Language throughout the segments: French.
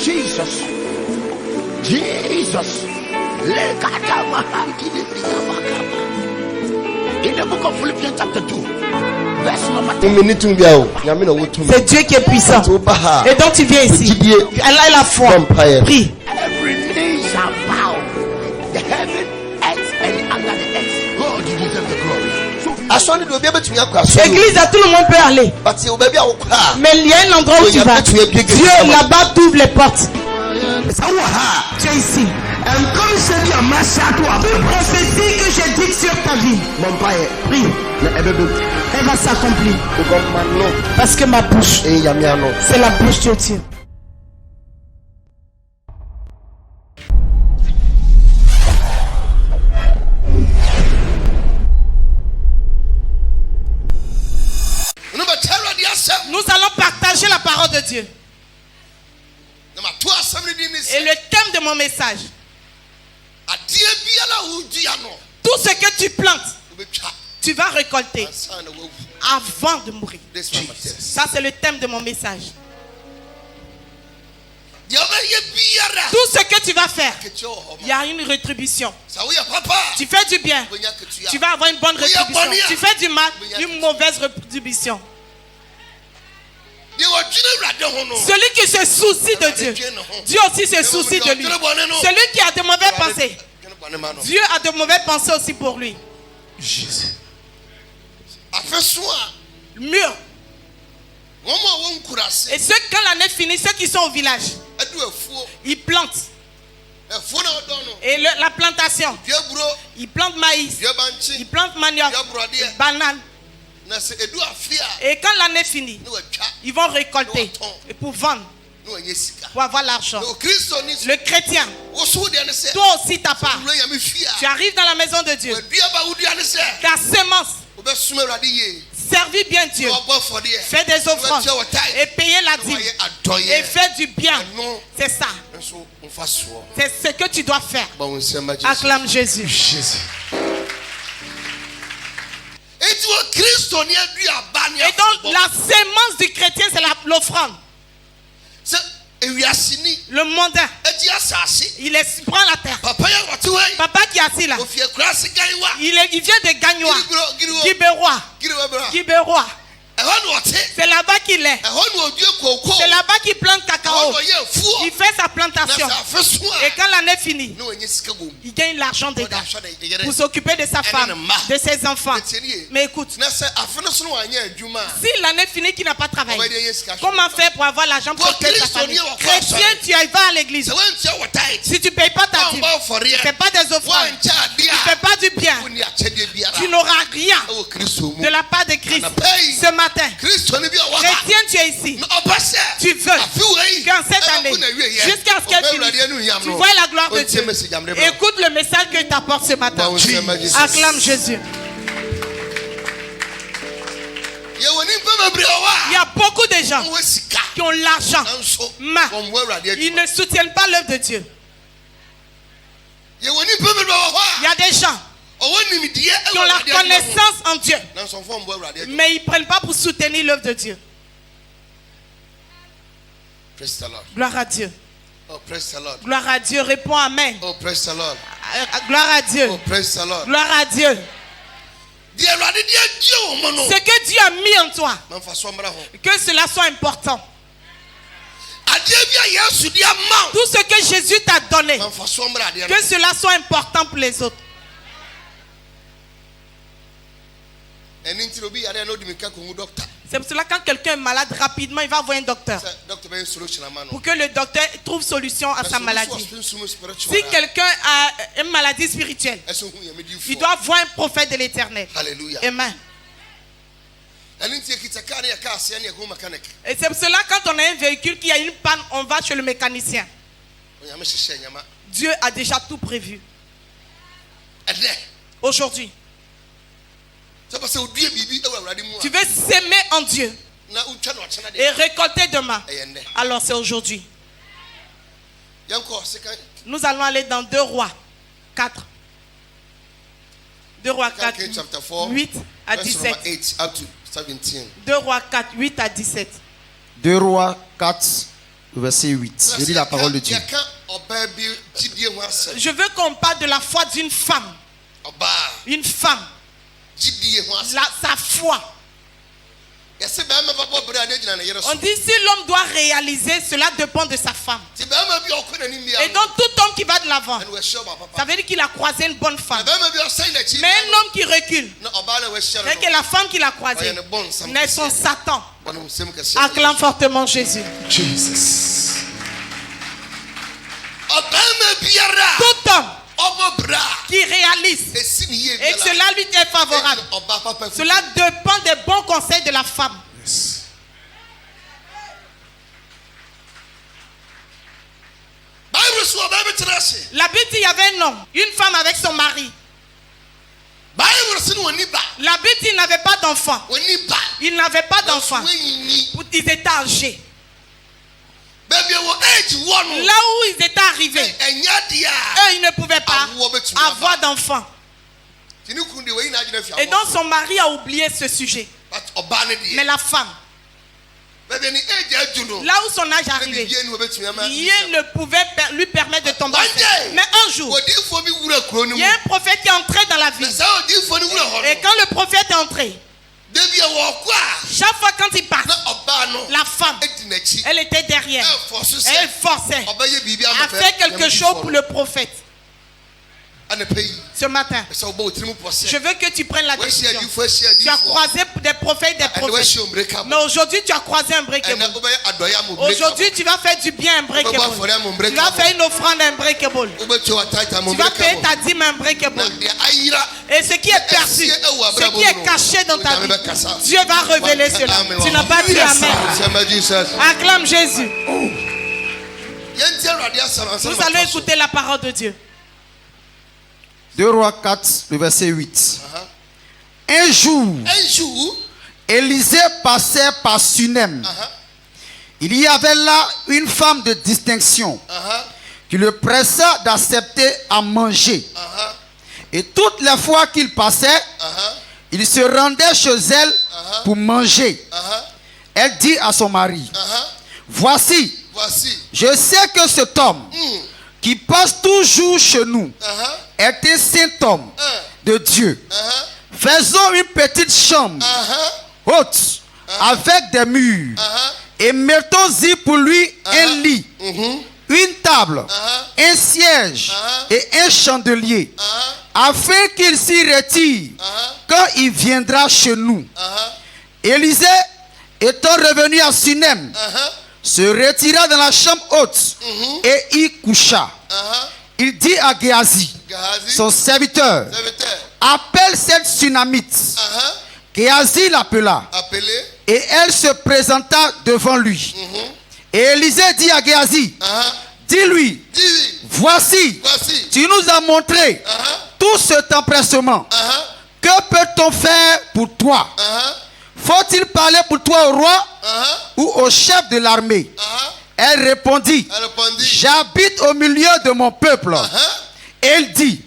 Jesus. In the book of Philippians chapter 2, verse number 10. C'est Dieu qui est puissant. Et donc tu viens ici. Elle a la foi. Prie. Every knee shall bow. The heaven, earth, and under the earth. God, you deserve the glory. Église, à tout le monde peut aller. Mais il y a un endroit où tu vas. Dieu là-bas t'ouvre les portes. Tu es ici. Comme je dis à ma toute prophétie que j'ai dite sur ta vie, prie. Elle va s'accomplir. Parce que ma bouche, c'est la bouche de Dieu. Nous allons partager la parole de Dieu. Et le thème de mon message: tout ce que tu plantes, tu vas récolter avant de mourir. Ça, c'est le thème de mon message. Tout ce que tu vas faire, il y a une rétribution. Tu fais du bien, tu vas avoir une bonne rétribution. Tu fais du mal, une mauvaise rétribution. Celui qui se soucie de Dieu, Dieu aussi se soucie de lui. Celui qui a de mauvaises pensées, Dieu a de mauvaises pensées aussi pour lui. Mieux. Et ceux, quand l'année finit, ceux qui sont au village, ils plantent. Et la plantation, ils plantent maïs, ils plantent manioc, banane. Et quand l'année finit, ils vont récolter et pour vendre, pour avoir l'argent. Le chrétien, toi aussi ta part, tu arrives dans la maison de Dieu, ta semence, servis bien Dieu, fais des offrandes et payez la dîme et fais du bien. C'est ça. C'est ce que tu dois faire. Acclame Jésus. Et donc la semence du chrétien, c'est l'offrande. Le mondain, il prend la terre. Papa qui est assis là, il vient de Gagnoa, Guibérois. C'est là-bas qu'il est. C'est là-bas qu'il plante cacao. Il fait sa plantation. Et quand l'année finit, il gagne l'argent dedans pour s'occuper de sa femme, de ses enfants. Mais écoute, si l'année finit qu'il n'a pas travaillé, comment faire pour avoir l'argent pour occuper sa famille? Chrétien, tu vas à l'église. Si tu ne payes pas ta dîme, tu ne fais pas des offrandes, tu ne fais pas du bien, tu n'auras rien de la part de Christ. Ce matin, chrétien, tu es ici. Tu veux qu'en cette année, jusqu'à ce qu'elle finisse, tu vois la gloire de Dieu. Écoute le message que t'apporte ce matin. Acclame Jésus. Il y a beaucoup de gens qui ont l'argent, mais ils ne soutiennent pas l'œuvre de Dieu. Il y a des gens qui ont la connaissance en Dieu, mais ils ne prennent pas pour soutenir l'œuvre de Dieu. Gloire à Dieu. Gloire à Dieu. Réponds Amen. Gloire à Dieu. Gloire à Dieu. Ce que Dieu a mis en toi, que cela soit important. Tout ce que Jésus t'a donné, que cela soit important pour les autres. C'est pour cela que quand quelqu'un est malade, rapidement il va voir un docteur pour que le docteur trouve solution à sa maladie. Si quelqu'un a une maladie spirituelle, il doit voir un prophète de l'Éternel. Amen. Et c'est pour cela que quand on a un véhicule qui a une panne, on va chez le mécanicien. Dieu a déjà tout prévu. Aujourd'hui, tu veux s'aimer en Dieu et récolter demain. Alors c'est aujourd'hui. Nous allons aller dans 2 Rois 4. 2 Rois 4, 8 à 17. 2 2 Rois 4, 8 à 17. 2 Rois 4, verset 8. Je lis la parole de Dieu. Je veux qu'on parle de la foi d'une femme. Une femme. Sa foi. On dit si l'homme doit réaliser, cela dépend de sa femme. Et donc tout homme qui va de l'avant, ça veut dire qu'il a croisé une bonne femme. Mais un homme qui recule, c'est que la femme qu'il a croisée n'est son Satan. Acclame fortement Jésus. Tout homme qui réalise et que cela lui est favorable, cela dépend des bons conseils de la femme. La Bible dit il y avait un homme, une femme avec son mari. La Bible dit il n'avait pas d'enfant. Il n'avait pas d'enfant. Ils étaient âgés. Là où ils étaient arrivés, eux, ils ne pouvaient pas avoir d'enfants. Et donc son mari a oublié ce sujet. Mais la femme, là où son âge arrivait, rien ne pouvait lui permettre de tomber enceinte. Mais un jour, il y a un prophète qui est entré dans la ville. Et quand le prophète est entré, chaque fois quand il passe, la femme, elle était derrière. Elle forçait à faire quelque chose pour le prophète. Ce matin, je veux que tu prennes la décision. Tu as croisé des prophètes, mais aujourd'hui tu as croisé un breakable. Aujourd'hui tu vas faire du bien un breakable. Tu vas faire une offrande un breakable. Tu vas payer ta dîme un breakable. Et ce qui est perdu, ce qui est caché dans ta vie, Dieu va révéler cela. Tu n'as pas dit amen. Acclame Jésus. Nous allons écouter la parole de Dieu. 2 Rois 4, le verset 8. Un jour, Élisée passait par Sunem. Il y avait là une femme de distinction qui le pressa d'accepter à manger. Et toutes les fois qu'il passait, il se rendait chez elle pour manger. Elle dit à son mari, voici, je sais que cet homme qui passe toujours chez nous est un saint homme de Dieu. Faisons une petite chambre haute avec des murs et mettons-y pour lui un lit, une table, un siège et un chandelier, afin qu'il s'y retire quand il viendra chez nous. Élisée, étant revenu à Sunem, se retira dans la chambre haute et y coucha. Il dit à Géhazi, son serviteur, appelle cette Sunamite. Géhazi l'appela et elle se présenta devant lui. Et Élisée dit à Géhazi, dis-lui, voici, tu nous as montré tout cet empressement. Que peut-on faire pour toi? Faut-il parler pour toi au roi ou au chef de l'armée? Elle répondit, j'habite au milieu de mon peuple. Elle dit,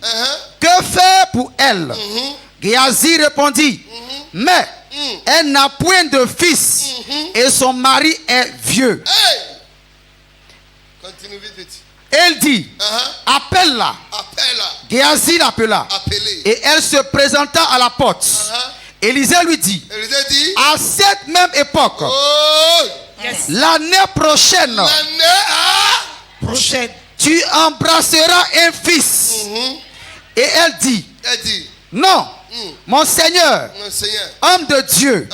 que faire pour elle? Géhazi répondit, mais elle n'a point de fils et son mari est vieux. Elle dit, appelle-la. Géhazi l'appela et elle se présenta à la porte. Élisée lui dit, à cette même époque, l'année prochaine, tu embrasseras un fils. Et elle dit, non, mon Seigneur, homme de Dieu,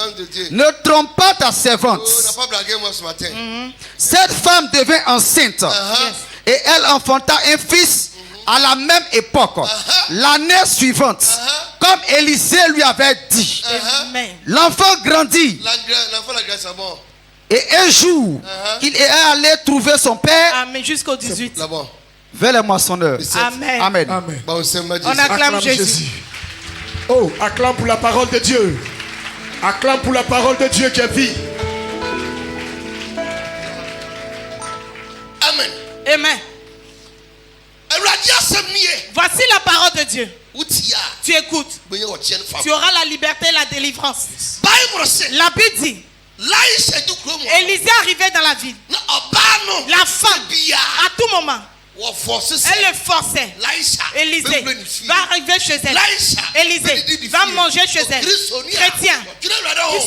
ne trompe pas ta servante. Cette femme devint enceinte et elle enfanta un fils à la même époque, l'année suivante, comme Élisée lui avait dit. L'enfant grandit. Et un jour, il est allé trouver son père. Amen. Jusqu'au 18. Vers les moissonneurs. Amen. Amen. Amen. On acclame Jésus. Oh, acclame pour la parole de Dieu. Acclame pour la parole de Dieu qui est vie. Amen. Amen. Voici la parole de Dieu. Tu écoutes. Tu auras la liberté et la délivrance. La Bible dit, Élisée arrivait dans la ville. La femme, à tout moment, elle le forçait. Élisée va arriver chez elle. Élisée va manger chez elle. Chrétien, qui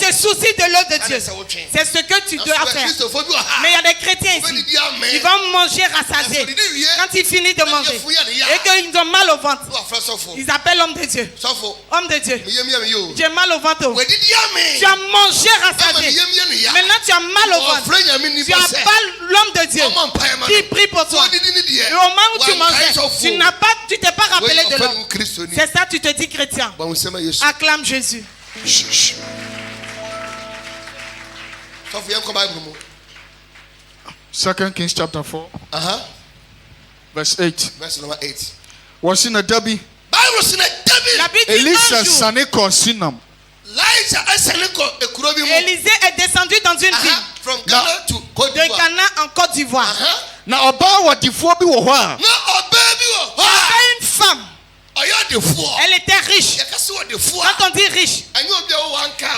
se soucie de l'œuvre de Dieu. C'est ce que tu dois faire. Mais il y a des chrétiens ici. Ils vont manger rassasiés. Quand ils finissent de manger et qu'ils ont mal au ventre, ils appellent l'homme de Dieu. Homme de Dieu, tu as mal au ventre. Tu as mangé rassasié. Maintenant tu as mal au ventre. Tu appelles l'homme de Dieu qui prie pour toi. Et au moment où tu mangeais, tu t'es pas rappelé de l'homme. C'est ça, tu te dis chrétien. Acclame Jésus. 2 Kings chapter 4, verse 8. Was in a Debbie. Elisa Sane Kosinam. Élisée est descendu dans une ville de Ghana en Côte d'Ivoire. Na oba wadifuo bi wo ho a. Une femme. Elle était riche. Quand on dit riche,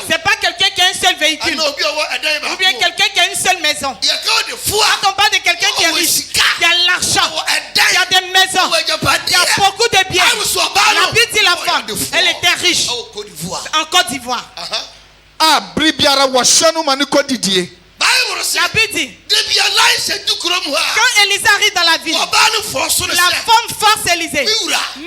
c'est pas quelqu'un qui a un seul véhicule ou bien quelqu'un qui a une seule maison. Quand on parle de quelqu'un qui est riche, qui a l'argent, qui a des maisons, qui a beaucoup de biens. La Bible dit la femme, elle était riche en Côte d'Ivoire. Ah, bribiara washanu maniko didie. La Bible dit, quand Élisée arrive dans la ville, la femme force Élisée.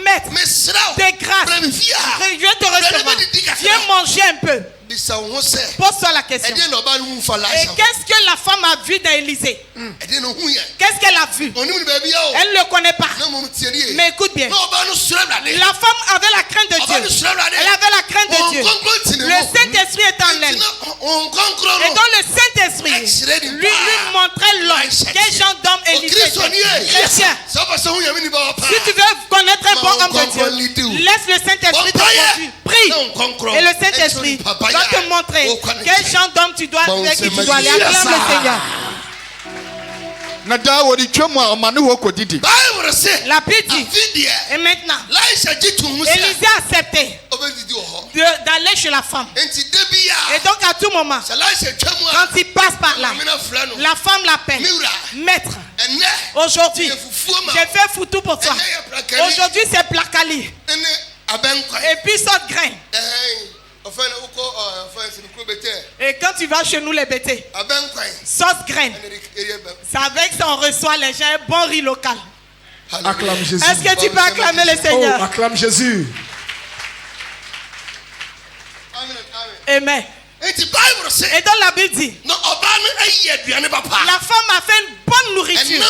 Maître, de grâce, je viens te recevoir. Viens manger un peu. Pose-toi la question. Et qu'est-ce que la femme a vu dans Élisée? Qu'est-ce qu'elle a vu? Elle ne le connaît pas. Mais écoute bien. La femme avait la crainte de Dieu. Elle avait la crainte de Dieu. Le Saint-Esprit est en elle. Et donc le Saint-Esprit lui montrait l'homme. Quel genre d'homme Élisée? Chrétien. Si tu veux connaître un bon homme de Dieu, laisse le Saint-Esprit te conduire. Prie. Et le Saint-Esprit va te montrer quel genre d'homme tu dois aller. Acclame le Seigneur. La Bible dit, et maintenant, Élisée a accepté d'aller chez la femme. Et donc à tout moment, quand il passe par là, la femme l'appelle. Maître, aujourd'hui, j'ai fait foutu pour toi. Aujourd'hui, c'est placali. Et puis saute grain. Et quand tu vas chez nous les bêtés, sauce graine. C'est avec ça on reçoit les gens un bon riz local. Acclame Jésus. Est-ce que tu peux acclamer le Seigneur? Acclame Jésus. Amen. Et donc la Bible dit, la femme a fait une bonne nourriture,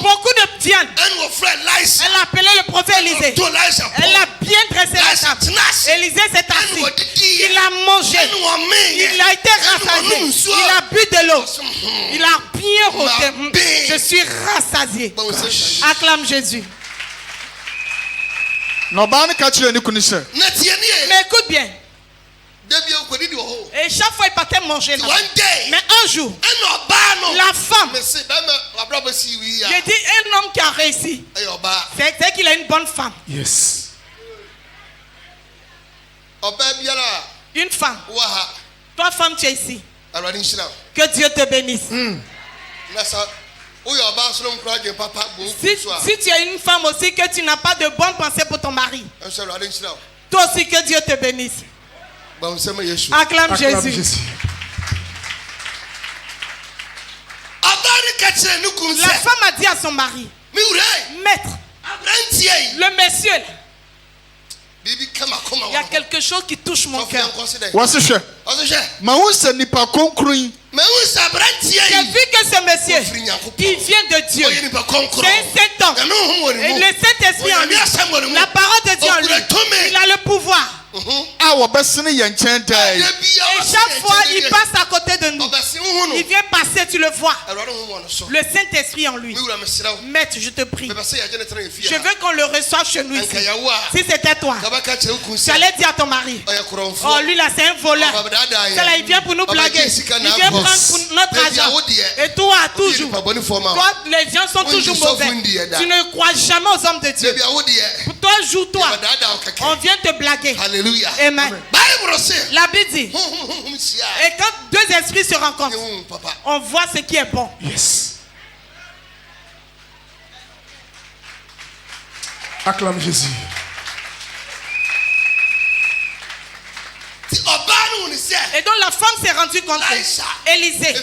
beaucoup de viande. Elle a appelé le prophète Élisée. Elle a bien dressé la table. Élisée s'est assis. Il a mangé. Il a été rassasié. Il a bu de l'eau. Il a bien rôté. Je suis rassasié. Acclame Jésus. Mais écoute bien. Et chaque fois il partait manger là. Mais un jour, la femme, j'ai dit un homme qui a réussi, c'est qu'il a une bonne femme. Yes. Une femme. Toi femme tu es ici. Que Dieu te bénisse. Si tu es une femme aussi que tu n'as pas de bonne pensée pour ton mari, toi aussi que Dieu te bénisse. Acclame Jésus. La femme a dit à son mari, maître, le monsieur, il y a quelque chose qui touche mon cœur. J'ai vu que ce monsieur, il vient de Dieu. C'est un saint homme. Et le Saint-Esprit en lui, la parole de Dieu en lui, il a le pouvoir. Et chaque fois il passe à côté de nous, il vient passer, tu le vois. Le Saint-Esprit en lui. Maître, je te prie, je veux qu'on le reçoive chez nous ici. Si c'était toi, tu allais dire à ton mari, oh lui là c'est un voleur, là, il vient pour nous blaguer, il vient prendre pour notre argent. Et toi toujours, toi les gens sont toujours mauvais. Tu ne crois jamais aux hommes de Dieu. Toi, joue-toi. On vient te blaguer. Alléluia. Amen. La Bible dit, et quand deux esprits se rencontrent, on voit ce qui est bon. Yes. Acclame Jésus. Et donc la femme s'est rendue compte que Élisée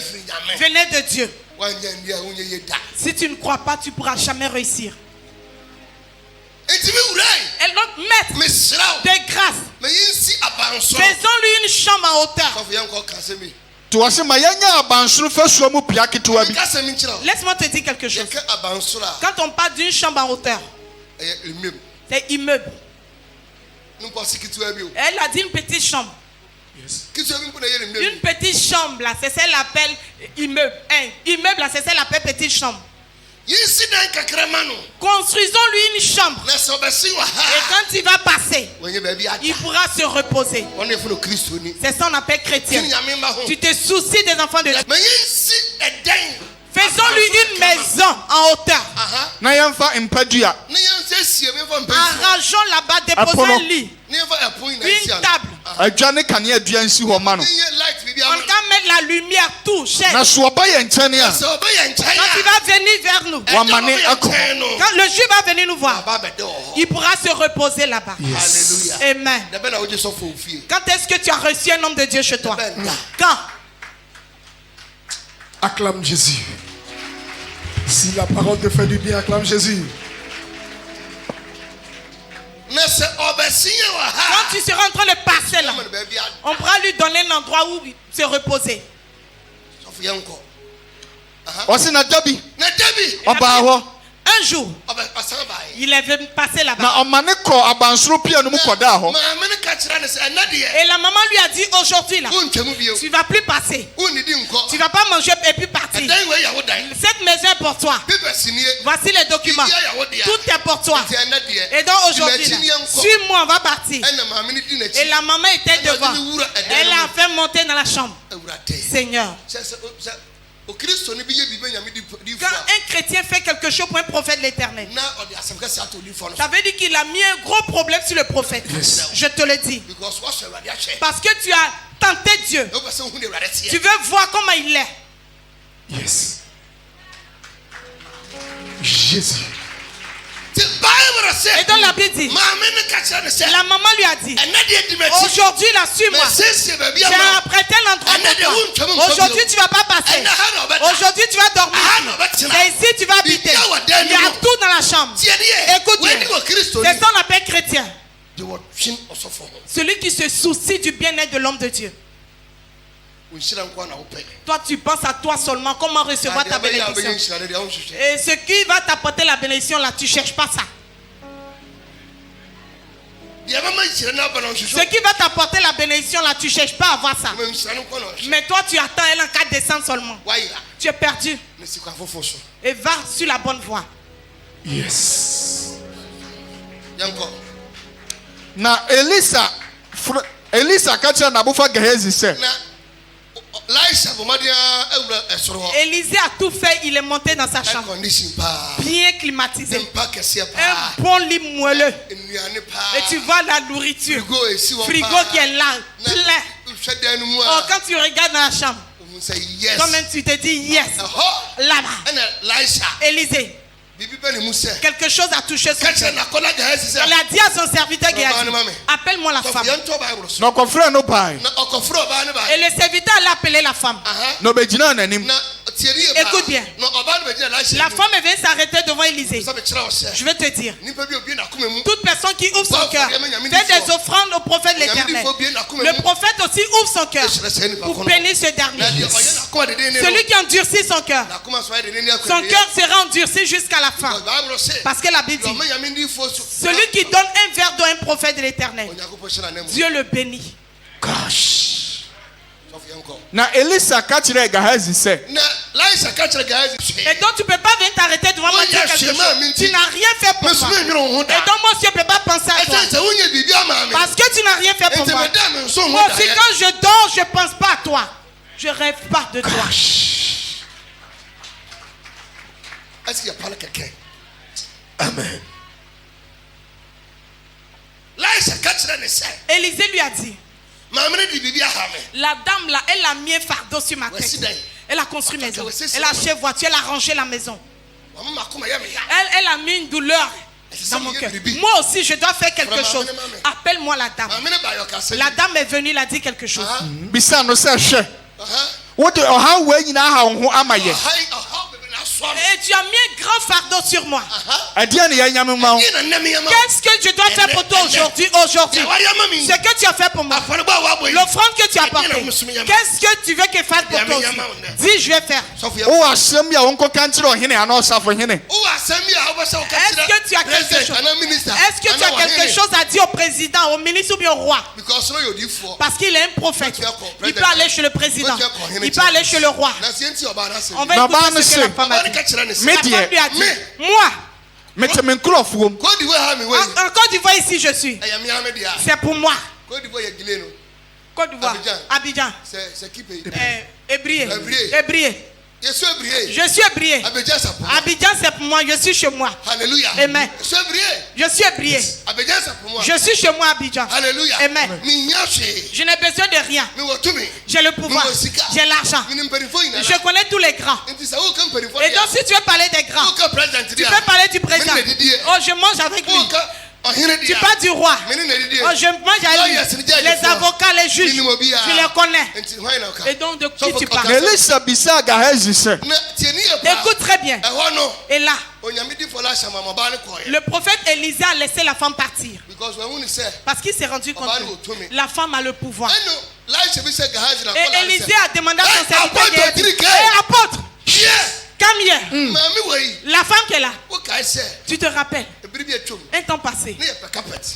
venait de Dieu. Si tu ne crois pas, tu ne pourras jamais réussir. Et donc, maître de grâce, faisons-lui une chambre en hauteur. Laisse-moi te dire quelque chose. Quand on parle d'une chambre en hauteur, c'est immeuble. Elle a dit une petite chambre. Une petite chambre là, c'est celle l'appelle immeuble. Immeuble là, c'est celle l'appelle petite chambre. Construisons-lui une chambre. Et quand il va passer, il pourra se reposer. C'est ça qu'on appelle chrétien. Tu te soucies des enfants de Dieu. Faisons-lui une maison en hauteur. Arrangeons là-bas, déposons un lit, une table. On peut mettre la lumière, tout. Quand il va venir vers nous, quand le juif va venir nous voir, il pourra se reposer là-bas. Yes. Amen. Quand est-ce que tu as reçu un homme de Dieu chez toi? Quand? Acclame Jésus. Si la parole te fait du bien, acclame Jésus. Quand tu seras en train de passer là, on pourra lui donner un endroit où se reposer. Un jour, il est venu passer là-bas. Et la maman lui a dit, aujourd'hui là, tu ne vas plus passer. Tu ne vas pas manger et puis partir. Cette maison est pour toi. Voici les documents. Tout est pour toi. Et donc aujourd'hui, suis-moi, on va partir. Et la maman était devant. Elle a fait monter dans la chambre. Seigneur. Quand un chrétien fait quelque chose pour un prophète de l'Éternel, ça veut dire qu'il a mis un gros problème sur le prophète. Yes. Je te le dis. Parce que tu as tenté Dieu. Tu veux voir comment il est. Yes. Jésus. Et dans la Bible dit, la maman lui a dit, aujourd'hui là, suis-moi. J'ai apprêté l'endroit pour toi. Aujourd'hui tu ne vas pas passer. Aujourd'hui tu vas dormir. Et ici tu vas habiter. Il y a tout dans la chambre. Écoute bien. C'est ça qu'on appelle chrétien. Celui qui se soucie du bien-être de l'homme de Dieu. Toi tu penses à toi seulement, comment recevoir ta bénédiction. Et ce qui va t'apporter la bénédiction là, tu ne cherches pas ça. Ce qui va t'apporter la bénédiction là, tu ne cherches pas à avoir ça. Mais toi tu attends elle en cas de descendre seulement. Tu es perdu. Et va sur la bonne voie. Yes. Na Elisa kacha na bufa Gehazi se. Élisée a tout fait, il est monté dans sa chambre. Bien climatisé. Un bon lit moelleux. Et tu vois la nourriture. Frigo qui est là, plein. Oh, quand tu regardes dans la chambre, comme tu te dis yes. Là-bas. Élisée. Quelque chose a touché son cœur. Elle a dit à son serviteur Géhazi, appelle-moi la femme. Et le serviteur l'a appelé la femme. Écoute bien. La femme est venue s'arrêter devant Élisée. Je vais te dire, toute personne qui ouvre son cœur fait des offrandes au prophète de l'Éternel. Le prophète aussi ouvre son cœur pour bénir ce dernier. Celui qui endurcit son cœur sera endurci jusqu'à la fin. Parce que la Bible dit, celui qui donne un verre d'eau à un prophète de l'Éternel, Dieu le bénit. Na Elisa kachire Gehazi se. Et donc tu ne peux pas venir t'arrêter devant moi dire quelque chose. Tu n'as rien fait pour moi. Et donc moi aussi je ne peux pas penser à toi. Parce que tu n'as rien fait pour moi. Moi aussi quand je dors, je ne pense pas à toi. Je ne rêve pas de toi. Est-ce qu'il y a parlé quelqu'un? Amen. Élisée lui a dit, la dame là, elle a mis un fardeau sur ma tête. Elle a construit une maison. Elle a acheté voiture, elle a rangé la maison. Elle a mis une douleur dans mon cœur. Moi aussi, je dois faire quelque chose. Appelle-moi la dame. La dame est venue, elle a dit quelque chose. Et tu as mis un grand fardeau sur moi. Qu'est-ce que je dois faire pour toi aujourd'hui? Ce que tu as fait pour moi, l'offrande que tu as apportée, qu'est-ce que tu veux que je fasse pour toi aussi? Dis, je vais faire. Est-ce que tu as quelque chose? Est-ce que tu as quelque chose à dire au président, au ministre ou bien au roi? Parce qu'il est un prophète. Il peut aller chez le président. Il peut aller chez le roi. On va écouter ce que la femme a dit. La femme lui a dit, moi, en Côte d'Ivoire ici je suis. C'est pour moi. Côte d'Ivoire, Abidjan. C'est qui pays? Hébrier. Je suis hébrier. Abidjan c'est pour moi, je suis chez moi. Alléluia. Amen. Je suis hébrier. Je suis chez moi Abidjan. Alléluia. Amen. Je n'ai besoin de rien. J'ai le pouvoir. J'ai l'argent. Je connais tous les grands. Et donc si tu veux parler des grands, tu peux parler du président. Oh, je mange avec lui. Tu parles du roi. Oh, je mange avec lui. Les avocats, les juges, tu les connais. Et donc de qui tu parles? Écoute très bien. Et là, le prophète Élisée a laissé la femme partir. Parce qu'il s'est rendu compte que la femme a le pouvoir. Et Élisée a demandé à son serviteur, apôtre, come here. La femme qui est là, tu te rappelles, un temps passé,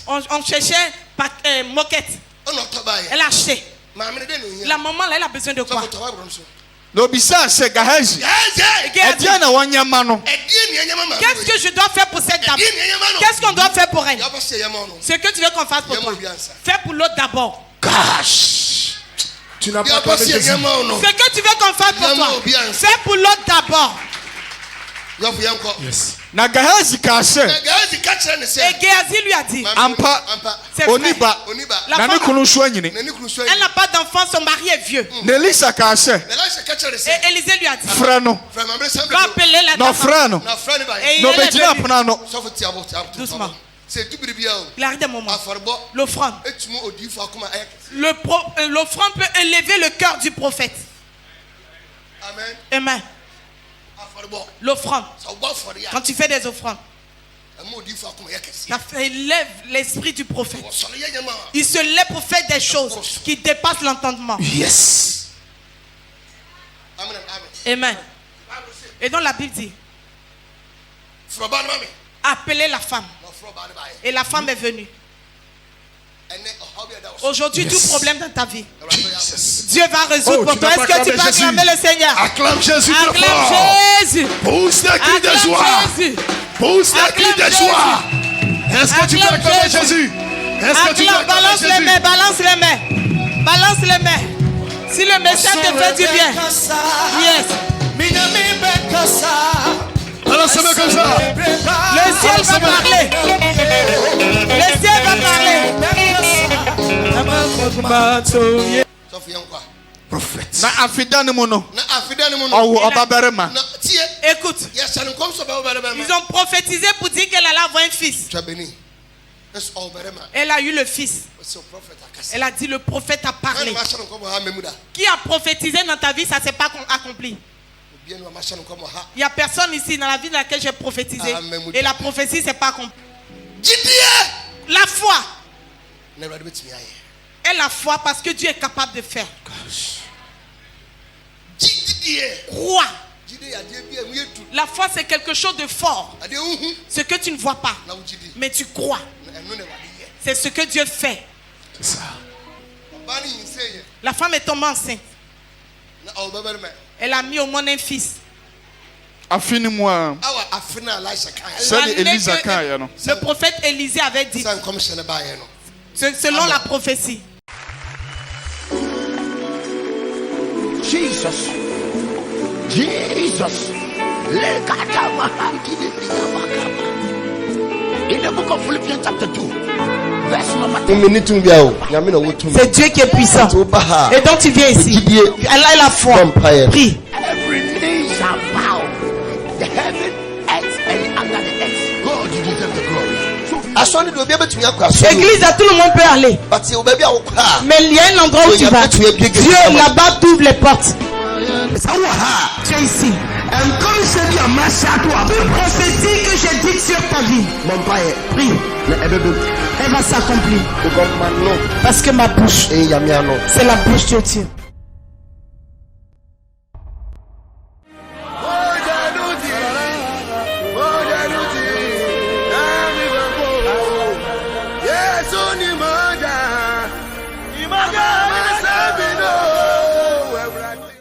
on cherchait moquette. Elle a acheté. La maman là, elle a besoin de quoi? Qu'est-ce que je dois faire pour cette dame? Qu'est-ce qu'on doit faire pour elle? Ce que tu veux qu'on fasse pour toi, fais pour l'autre d'abord. Tu n'as pas parlé de Jésus. Ce que tu veux qu'on fasse pour toi, fais pour l'autre d'abord. Yes. Et Géhazi lui a dit, c'est vrai. La femme, elle n'a pas d'enfant, son mari est vieux. Et Élisée lui a dit, va appeler la dame. Et il est venu. Doucement. Il arrive des moments. L'offrande. L'offrande peut élever le cœur du prophète. Amen. L'offrande. Quand tu fais des offrandes, ça élève l'esprit du prophète. Il se lève pour faire des choses qui dépassent l'entendement. Yes. Amen. Et donc la Bible dit, appelez la femme. Et la femme est venue. Aujourd'hui, tout problème dans ta vie, Dieu va résoudre pour toi. Est-ce que tu peux acclamer le Seigneur? Acclame Jésus. Acclame Jésus. Pousse des cris de joie. Pousse des cris de joie. Est-ce que tu peux acclamer Jésus? Est-ce que tu peux acclamer balance les mains, balance les mains. Balance les mains. Si le message te fait du bien. Yes. Balance les mains comme ça. Le ciel va parler. Le ciel va parler. Prophète. Écoute, ils ont prophétisé pour dire qu'elle allait avoir un fils. Elle a eu le fils. Elle a dit le prophète a parlé. Qui a prophétisé dans ta vie, ça ne s'est pas accompli. Il n'y a personne ici dans la vie dans laquelle j'ai prophétisé. Et la prophétie ne s'est pas accomplie. La foi. Et la foi parce que Dieu est capable de faire. Crois. La foi c'est quelque chose de fort. Ce que tu ne vois pas. Mais tu crois. C'est ce que Dieu fait. C'est ça. La femme est tombée enceinte. Elle a mis au monde un fils. Affinis-moi. Le prophète Élisée avait dit. Selon la prophétie. Jesus. In the book of Philippians chapter 2, C'est Dieu qui est puissant. Et donc tu viens ici. Elle a la foi. Prie. Every knee shall bow. The heaven, earth, and under the earth. God, you deserve the glory. Église, à tout le monde peut aller. Mais il y a un endroit où tu vas. Dieu là-bas t'ouvre les portes. Tu es ici. Toute prophétie que j'ai dite sur ta vie, prie. Elle va s'accomplir. Parce que ma bouche, c'est la bouche de Dieu.